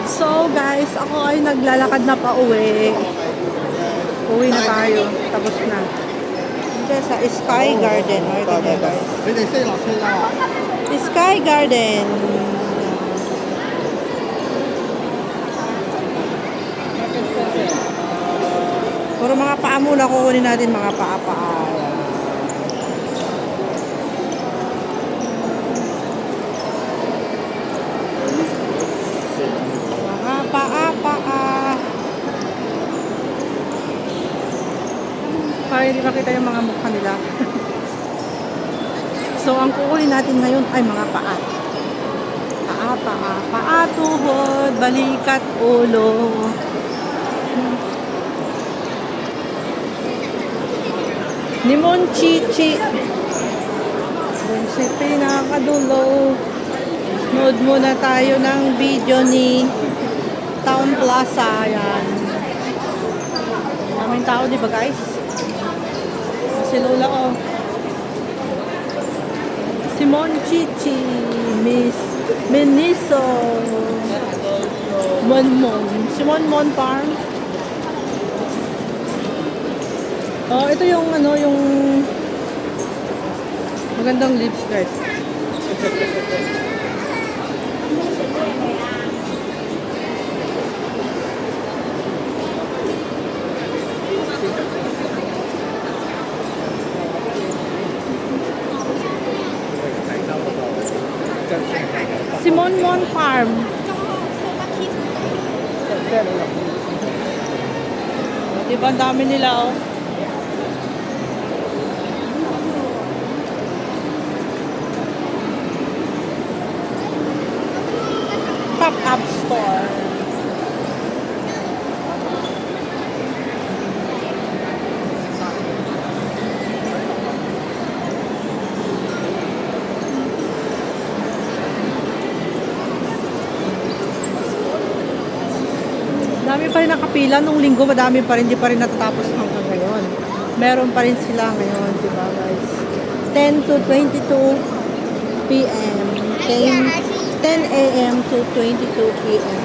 So guys, ako ay naglalakad na pa uwi. Uwi na tayo. Tapos na. Dito sa Sky Garden. Makita niyo guys. Sky Garden. Puro mga paa muna kukunin natin, mga paa-paa. Mga paa-paa. Para hindi makita yung mga mukha nila. So, ang kukunin natin ngayon ay mga paa. Paa-paa. Paa, tuhod, balikat, ulo. Limon chichi. Doon si pinakadulo. Nood muna tayo ng video ni Town Plaza. Ayan. Maraming tao, di ba guys? Si Lola, oh. Simon Chichi. Miss Meniso. Monmon. Simon Mon Farm. Oh, ito yung ano, yung magandang lips guys. Simon Mon Farm. Diba ang dami nila, oh. Pop-up store. Dami pa rin nakapila nung linggo, madami pa rin, di pa rin natatapos hanggang ngayon. Meron pa rin sila ngayon, di ba guys? 10 to 22 p.m. 10 a.m. to 22 p.m.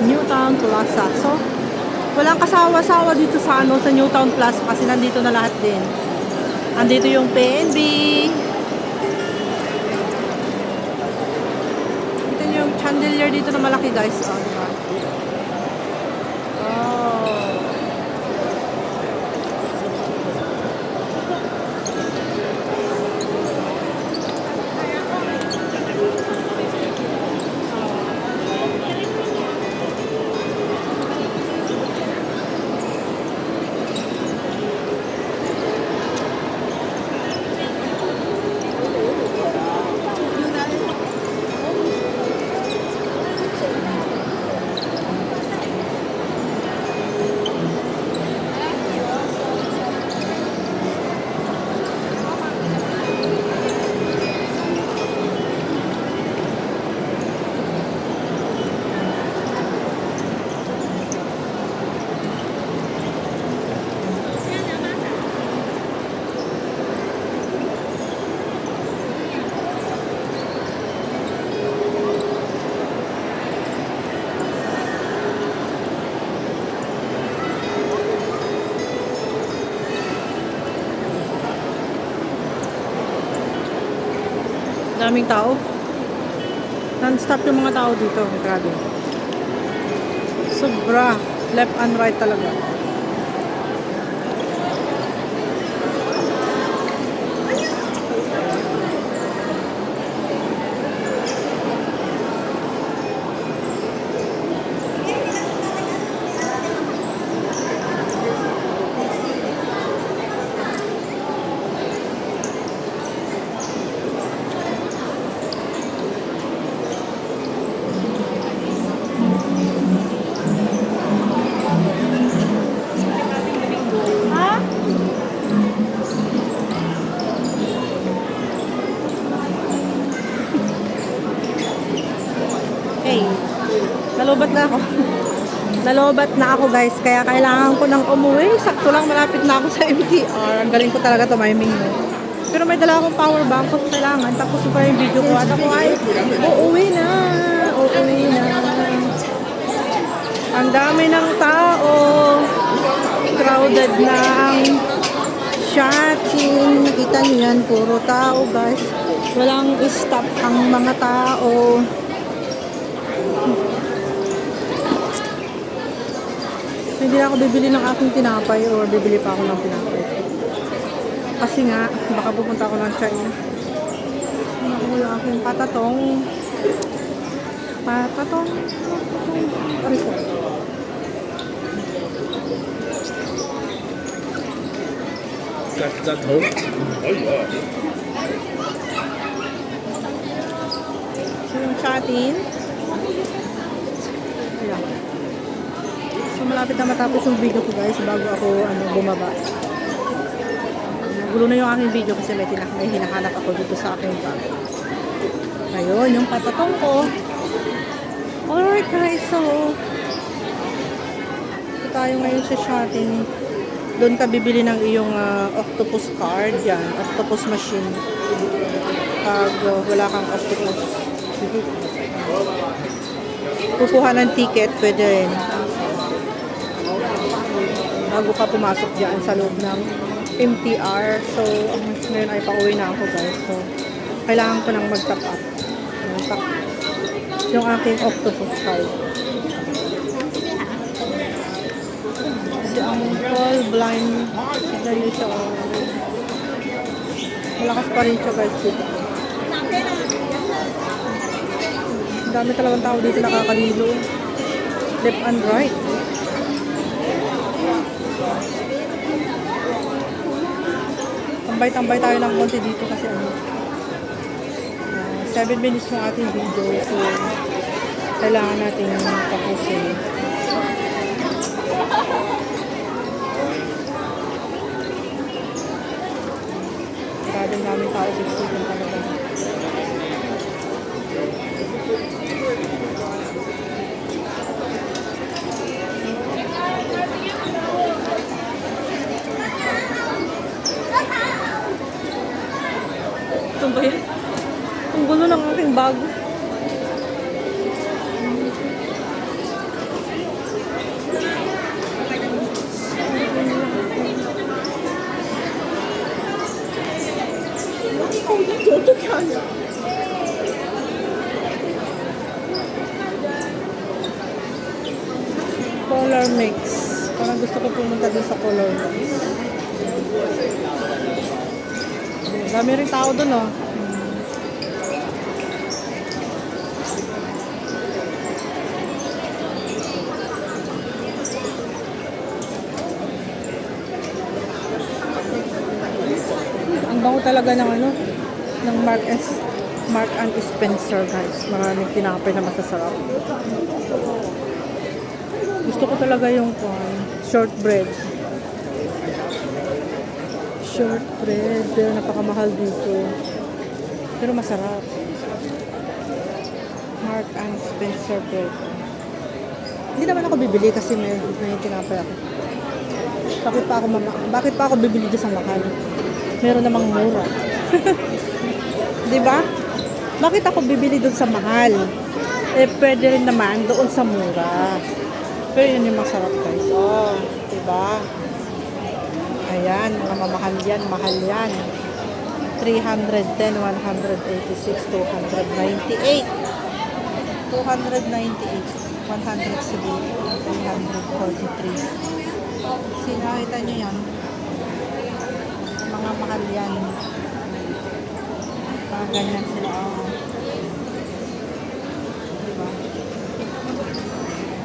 Newtown Plaza. So, walang kasawa-sawa dito sa ano, sa Newtown Plaza kasi nandito na lahat din. Andito yung PNB. Ito yung chandelier dito na malaki guys. Oh, diba? Oh. Daming tao. Non-stop yung mga tao dito. Grabe. Sobra. Left and right talaga. Okay. Nalobat na ako. Nalobat na ako guys. Kaya kailangan ko nang umuwi. Sakto lang malapit na ako sa MTR. Ang galing ko talaga tumiming mo. Pero may dala akong power bank kung kailangan. Tapos pa yung video ko. At ako ay uuwi na. Uuwi na. Ang dami ng tao. Crowded na ang shopping. Nakita niyo yan. Puro tao guys. Walang stop ang mga tao. Hindi na ako bibili ng aking tinapay or bibili pa ako ng tinapay. Kasi nga, baka pupunta ako ng China. Wala akong patatong. Patatong. Aray ko. That home? Oh yeah. So yung chatin. Ayan. So malapit na matapos yung video ko guys bago ako bumaba. Nagulo na yung aking video kasi may hinahanap ako dito sa aking bag. Ayun, yung patatong ko. Alright guys, so ito tayo ngayon sa shopping. Doon ka bibili ng iyong octopus card yan, octopus machine. Pag wala kang octopus, kukuha ng ticket, pwede rin. Bago ka pumasok dyan sa loob ng MTR. So, ngayon ay pauwi na ako guys. So, kailangan ko nang mag-top up. Yung aking octopus card. Kasi ang call blind dahil siya malakas pa rin siya guys dito. Ang dami talagang tao dito nakakalilo. Left and right. Tambay-tambay tayo ng konti dito kasi 7 minutes yung ating video. So, kailangan natin tapusin. Maraming namin tao siksikan talaga. Ito ba yun? Ang gulo ng aking bag. 어떻게 하냐? Color mix. Parang gusto ko pumunta dun sa color mix. Dami rin tao dun, oh. Ang bango talaga ng ng Mark and Spencer guys. Maraming tinapay na masasarap. Gusto ko talaga yung shortbread. Shortbread. Pero napakamahal dito. Pero masarap. Mark and Spencer bread. Hindi naman ako bibili kasi may tinapay ako. Bakit pa ako bibili dyan sa mahal? Meron namang mura. Diba? Bakit ako bibili doon sa mahal? Eh, pwede rin naman doon sa mura. Pero yun yung masarap guys. Oh, diba? Ayan, mga mamahal yan. Mahal yan. 310, 186, 298. 298. 170, 343. Sinakita nyo yan. Mga mahal yan. Ganyan sila. Diba?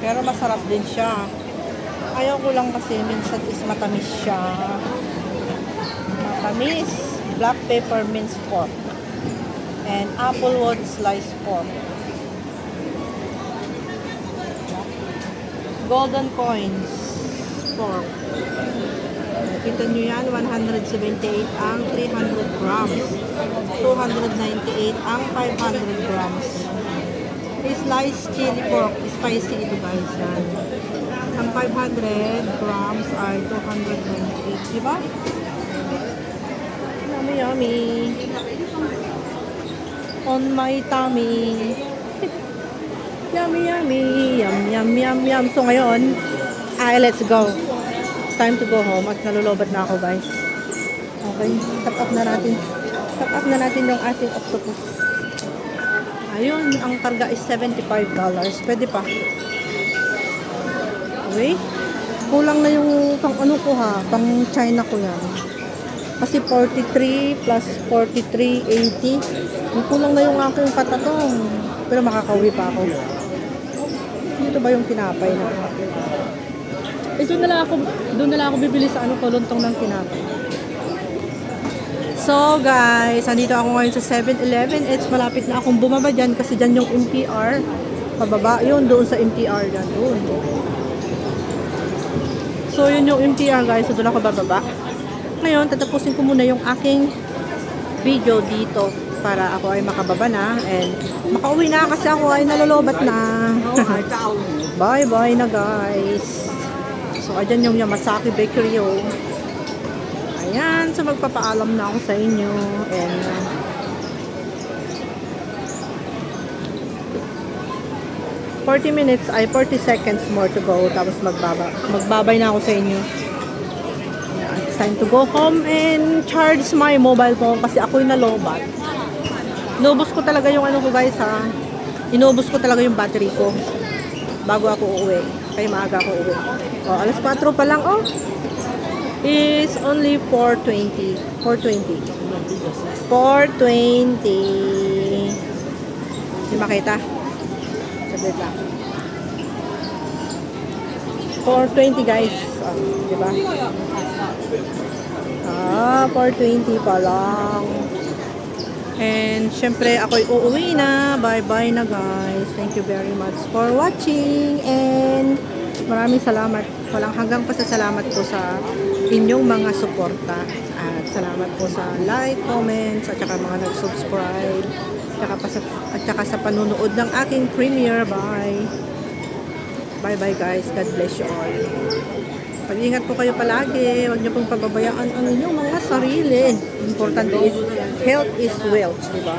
Pero masarap din siya. Ayaw ko lang kasi minsan is matamis siya. Matamis. Black pepper minced pork. And applewood sliced pork. Golden coins pork. Kita nyo yan, 178 ang 300 grams. 298 ang 500 grams. Sliced chili pork. Spicy ito guys. Yan. Ang 500 grams ay 298. Diba? Yummy, yummy. On my tummy. Yummy, yummy. Yum, yum, yum, yum. So ngayon, let's go. It's time to go home at nalulobat na ako, guys. Okay, top up na natin. Top up na natin yung ating octopus. Ayun, ang karga is $75. Pwede pa. Okay. Kulang na yung pang ano ko ha, pang China ko yan. Kasi 43 plus 43, 80. Kulang na yung aking patatong. Pero makakauwi pa ako. Dito ba yung tinapay na? Doon na lang ako bibili sa ano, kolontong ng tinapay. So guys, andito ako ngayon sa 7-Eleven. It's malapit na akong bumaba dyan kasi dyan yung MTR. Pababa yun, doon sa MTR dyan. Doon. So yun yung MTR guys, so doon ako bababa. Ngayon, tatapusin ko muna yung aking video dito para ako ay makababa na and makauwi na kasi ako ay nalolobat na. Bye bye na guys. So ayan yung Yamasaki Bakery oh. Ayan, so magpapaalam na ako sa inyo and 40 minutes ay 40 seconds more to go tapos magbabay na ako sa inyo. It's time to go home and charge my mobile phone kasi ako'y nalobat. Inubos ko talaga yung ano ko guys ha. Inubos ko talaga yung battery ko bago ako uuwi. Kaya maaga ako uuwi. Oh, alas 4 pa lang oh. Is only 4:20. 4:20. 4:20. Hindi makita. Saglit lang. 4:20 guys. Oh, di ba? 4:20 pa lang. And syempre ako'y uuwi na. Bye-bye na guys. Thank you very much for watching. And maraming salamat. Walang hanggang pasasalamat po sa inyong mga suporta. At salamat po sa like, comments, at saka mga nag-subscribe. At saka sa panunood ng aking premiere. Bye. Bye-bye guys. God bless you all. Pag-ingat po kayo palagi. Huwag niyo pong pababayaan ang inyong mga sarili. Importante is health is wealth. Diba?